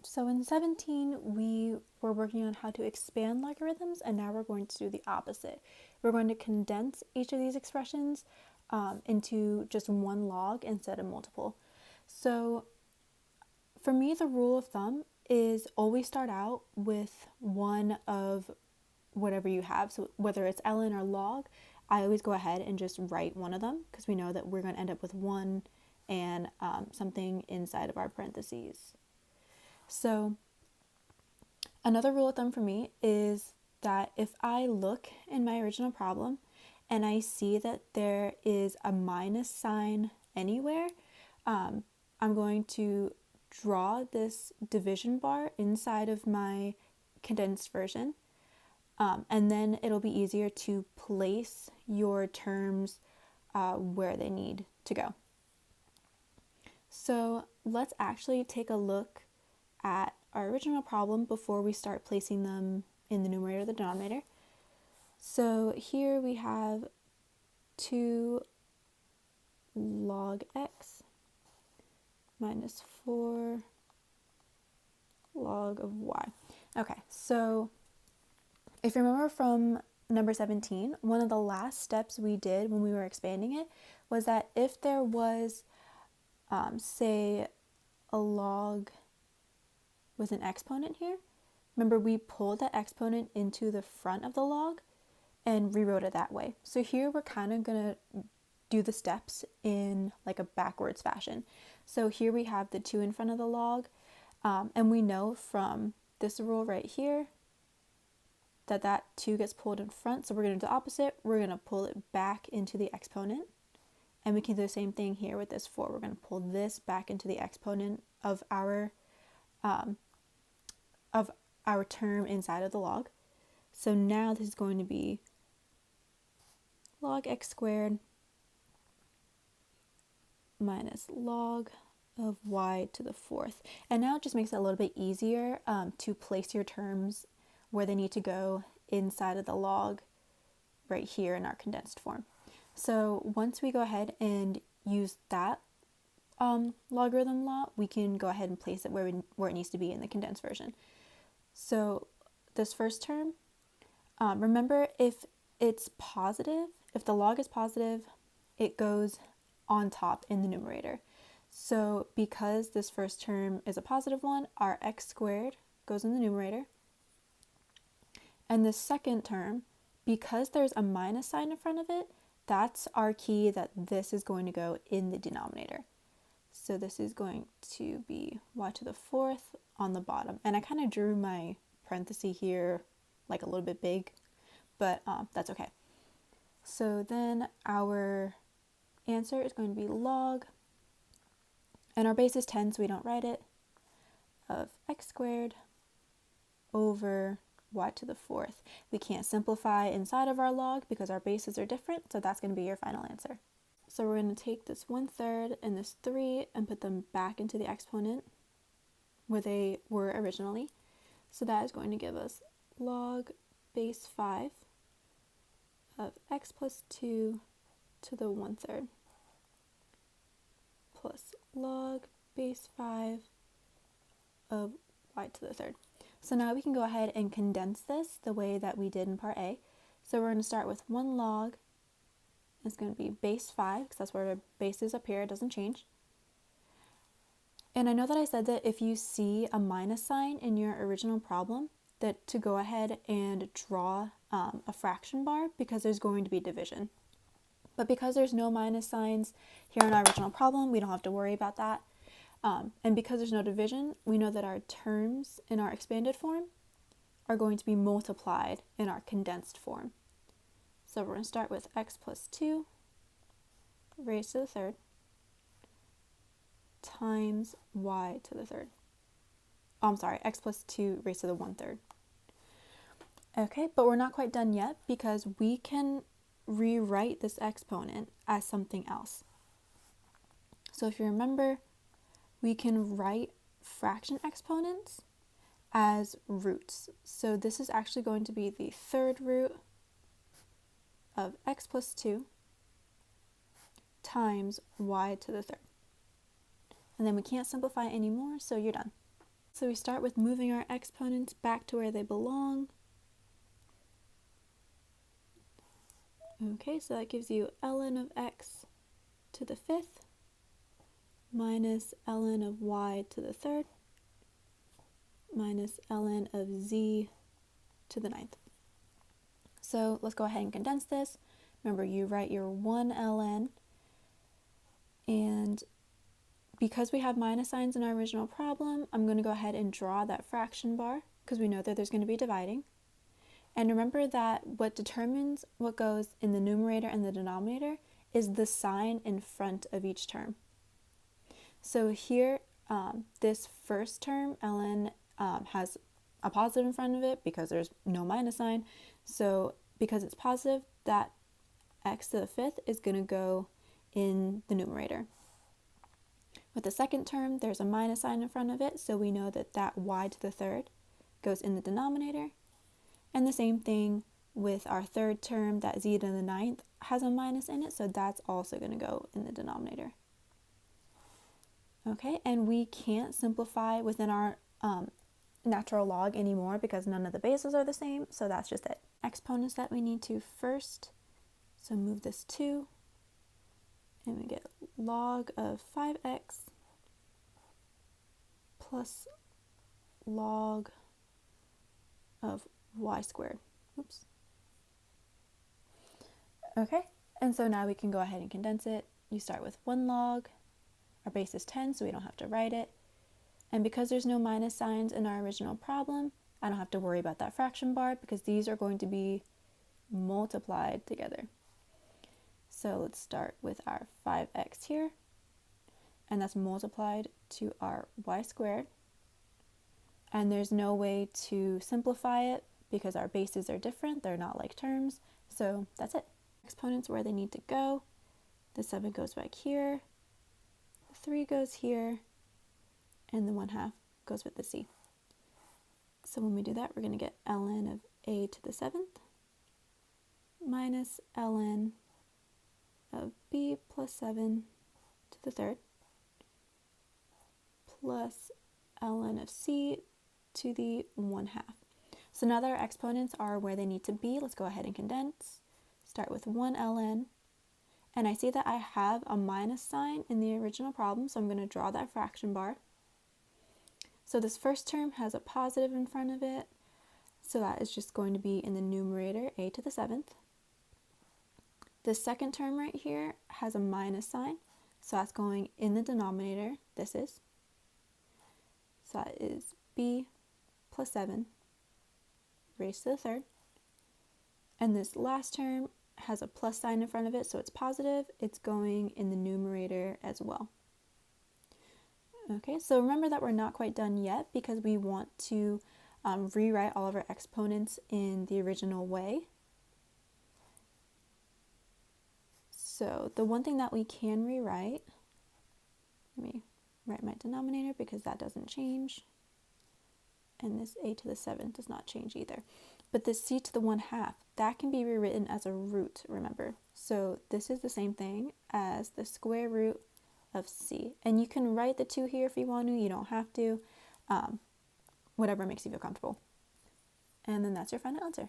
So in 17, we were working on how to expand logarithms, and now we're going to do the opposite. We're going to condense each of these expressions into just one log instead of multiple. So for me, the rule of thumb is always start out with one of whatever you have. So whether it's ln or log, I always go ahead and just write one of them because we know that we're going to end up with one and something inside of our parentheses. So another rule of thumb for me is that if I look in my original problem and I see that there is a minus sign anywhere, I'm going to draw this division bar inside of my condensed version, and then it'll be easier to place your terms where they need to go. So let's actually take a look at our original problem before we start placing them in the numerator or the denominator. So here we have 2 log x minus 4 log of y. Okay, so if you remember from number 17, one of the last steps we did when we were expanding it was that if there was, say, a log with an exponent here, remember we pulled that exponent into the front of the log and rewrote it that way. So here we're kind of going to do the steps in like a backwards fashion. So here we have the 2 in front of the log, and we know from this rule right here that 2 gets pulled in front, so we're going to do the opposite. We're going to pull it back into the exponent, and we can do the same thing here with this 4. We're going to pull this back into the exponent of our term inside of the log. So now this is going to be log x squared minus log of y to the 4th. And now it just makes it a little bit easier to place your terms where they need to go inside of the log right here in our condensed form. So once we go ahead and use that logarithm law, we can go ahead and place it where it needs to be in the condensed version. So this first term, remember if it's positive, if the log is positive, it goes on top in the numerator. So because this first term is a positive one, our x squared goes in the numerator. And the second term, because there's a minus sign in front of it, that's our key that this is going to go in the denominator. So this is going to be y to the 4th on the bottom. And I kind of drew my parenthesis here like a little bit big, but that's okay. So then our answer is going to be log, and our base is 10, so we don't write it, of x squared over y to the 4th. We can't simplify inside of our log because our bases are different, so that's going to be your final answer. So we're going to take this 1/3 and this 3 and put them back into the exponent where they were originally. So that is going to give us log base 5 of x plus 2 to the 1/3 plus log base 5 of y to the 3rd. So now we can go ahead and condense this the way that we did in part A. So we're going to start with 1 log. It's going to be base 5 because that's where the base is up here. It doesn't change. And I know that I said that if you see a minus sign in your original problem, that to go ahead and draw a fraction bar because there's going to be division. But because there's no minus signs here in our original problem, we don't have to worry about that. And because there's no division, we know that our terms in our expanded form are going to be multiplied in our condensed form. So we're going to start with x plus 2 raised to the 3rd times y to the 3rd. Oh, I'm sorry, x plus 2 raised to the 1/3. Okay, but we're not quite done yet because we can rewrite this exponent as something else. So if you remember, we can write fraction exponents as roots. So this is actually going to be the 3rd root of x plus 2 times y to the 3rd. And then we can't simplify anymore, so you're done. So we start with moving our exponents back to where they belong. Okay, so that gives you ln of x to the 5th minus ln of y to the 3rd minus ln of z to the 9th. So let's go ahead and condense this. Remember, you write your 1 ln, and because we have minus signs in our original problem, I'm going to go ahead and draw that fraction bar because we know that there's going to be dividing. And remember that what determines what goes in the numerator and the denominator is the sign in front of each term. So here, this first term, ln, has a positive in front of it because there's no minus sign. So because it's positive, that x to the 5th is going to go in the numerator. With the second term, there's a minus sign in front of it, so we know that that y to the 3rd goes in the denominator. And the same thing with our third term, that z to the 9th has a minus in it, so that's also going to go in the denominator. Okay, and we can't simplify within our natural log anymore because none of the bases are the same, so that's just it. Exponents that we need to first, so move this 2, and we get log of 5x plus log of y squared. Oops. Okay, and so now we can go ahead and condense it. You start with 1 log. Our base is 10, so we don't have to write it. And because there's no minus signs in our original problem, I don't have to worry about that fraction bar because these are going to be multiplied together. So let's start with our 5x here, and that's multiplied to our y squared. And there's no way to simplify it because our bases are different, they're not like terms, so that's it. Exponents where they need to go. The 7 goes back here, the 3 goes here, and the 1/2 goes with the c. So when we do that, we're going to get ln of a to the 7th minus ln of b plus 7 to the 3rd plus ln of c to the 1/2. So now that our exponents are where they need to be, let's go ahead and condense. Start with 1 ln, and I see that I have a minus sign in the original problem, so I'm going to draw that fraction bar. So this first term has a positive in front of it, so that is just going to be in the numerator, a to the 7th. The second term right here has a minus sign, so that's going in the denominator, this is. So that is b plus 7 raised to the 3rd. And this last term has a plus sign in front of it, so it's positive. It's going in the numerator as well. Okay, so remember that we're not quite done yet because we want to rewrite all of our exponents in the original way. So the one thing that we can rewrite, let me write my denominator because that doesn't change. And this a to the 7th does not change either. But this c to the 1/2, that can be rewritten as a root, remember. So this is the same thing as the square root of c. And you can write the 2 here if you want to, you don't have to, whatever makes you feel comfortable. And then that's your final answer.